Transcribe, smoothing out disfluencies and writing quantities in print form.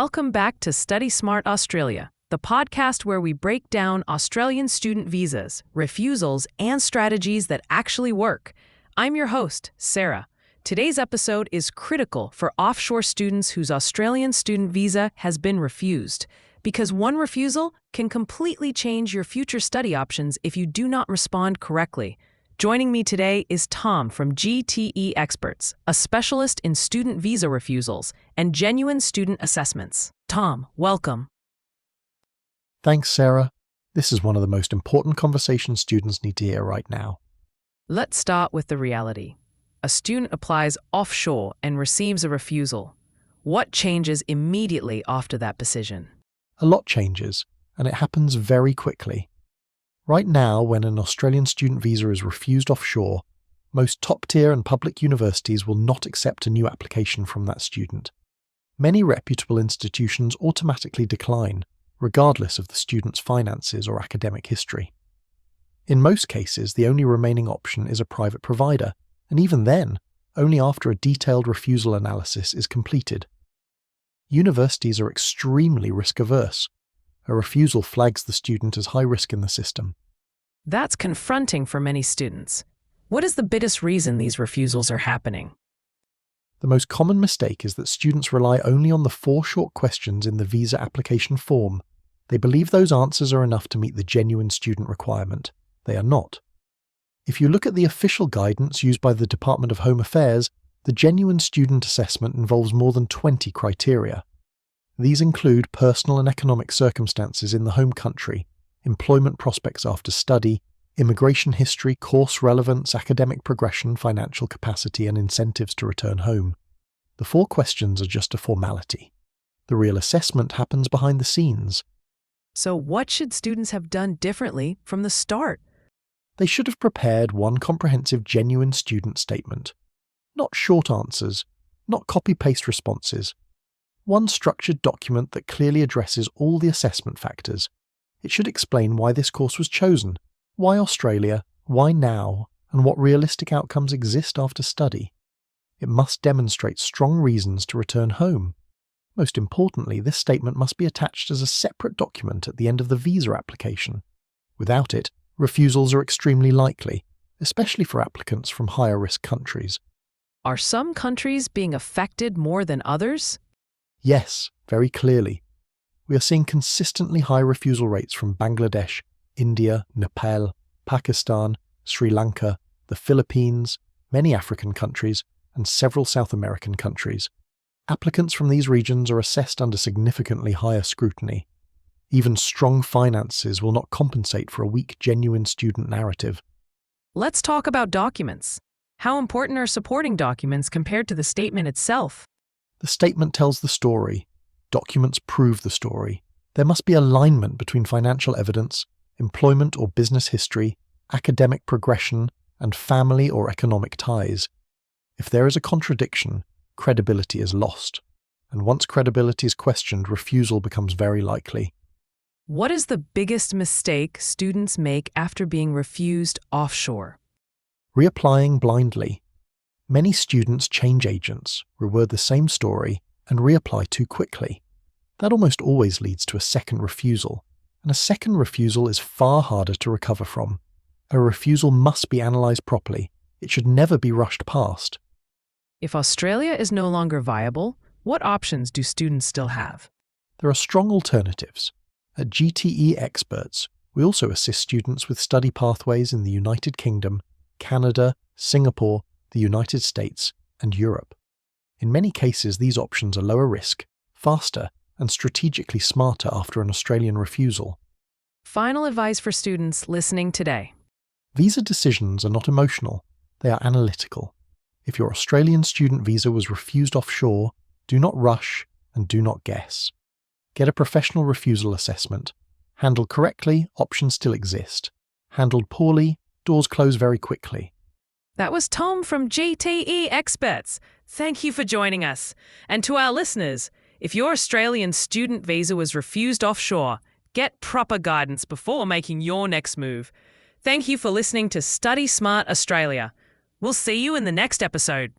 Welcome back to Study Smart Australia, the podcast where we break down Australian student visas, refusals, and strategies that actually work. I'm your host, Sarah. Today's episode is critical for offshore students whose Australian student visa has been refused, because one refusal can completely change your future study options if you do not respond correctly. Joining me today is Tom from GTE EXPERTs, a specialist in student visa refusals and genuine student assessments. Tom, welcome. Thanks, Sarah. This is one of the most important conversations students need to hear right now. Let's start with the reality. A student applies offshore and receives a refusal. What changes immediately after that decision? A lot changes, and it happens very quickly. Right now, when an Australian student visa is refused offshore, most top-tier and public universities will not accept a new application from that student. Many reputable institutions automatically decline, regardless of the student's finances or academic history. In most cases, the only remaining option is a private provider, and even then, only after a detailed refusal analysis is completed. Universities are extremely risk-averse. A refusal flags the student as high risk in the system. That's confronting for many students. What is the biggest reason these refusals are happening? The most common mistake is that students rely only on the 4 short questions in the visa application form. They believe those answers are enough to meet the genuine student requirement. They are not. If you look at the official guidance used by the Department of Home Affairs, the genuine student assessment involves more than 20 criteria. These include personal and economic circumstances in the home country, employment prospects after study, immigration history, course relevance, academic progression, financial capacity, and incentives to return home. The 4 questions are just a formality. The real assessment happens behind the scenes. So what should students have done differently from the start? They should have prepared one comprehensive genuine student statement. Not short answers, not copy-paste responses. One structured document that clearly addresses all the assessment factors. It should explain why this course was chosen, why Australia, why now, and what realistic outcomes exist after study. It must demonstrate strong reasons to return home. Most importantly, this statement must be attached as a separate document at the end of the visa application. Without it, refusals are extremely likely, especially for applicants from higher risk countries. Are some countries being affected more than others? Yes, very clearly. We are seeing consistently high refusal rates from Bangladesh, India, Nepal, Pakistan, Sri Lanka, the Philippines, many African countries, and several South American countries. Applicants from these regions are assessed under significantly higher scrutiny. Even strong finances will not compensate for a weak genuine student narrative. Let's talk about documents. How important are supporting documents compared to the statement itself? The statement tells the story. Documents prove the story. There must be alignment between financial evidence, employment or business history, academic progression, and family or economic ties. If there is a contradiction, credibility is lost. And once credibility is questioned, refusal becomes very likely. What is the biggest mistake students make after being refused offshore? Reapplying blindly. Many students change agents, reword the same story, and reapply too quickly. That almost always leads to a second refusal, and a second refusal is far harder to recover from. A refusal must be analysed properly. It should never be rushed past. If Australia is no longer viable, what options do students still have? There are strong alternatives. At GTE EXPERTs, we also assist students with study pathways in the United Kingdom, Canada, Singapore, the United States, and Europe. In many cases, these options are lower risk, faster, and strategically smarter after an Australian refusal. Final advice for students listening today. Visa decisions are not emotional, they are analytical. If your Australian student visa was refused offshore, do not rush and do not guess. Get a professional refusal assessment. Handled correctly, options still exist. Handled poorly, doors close very quickly. That was Tom from GTE EXPERTs. Thank you for joining us. And to our listeners, if your Australian student visa was refused offshore, get proper guidance before making your next move. Thank you for listening to Study Smart Australia. We'll see you in the next episode.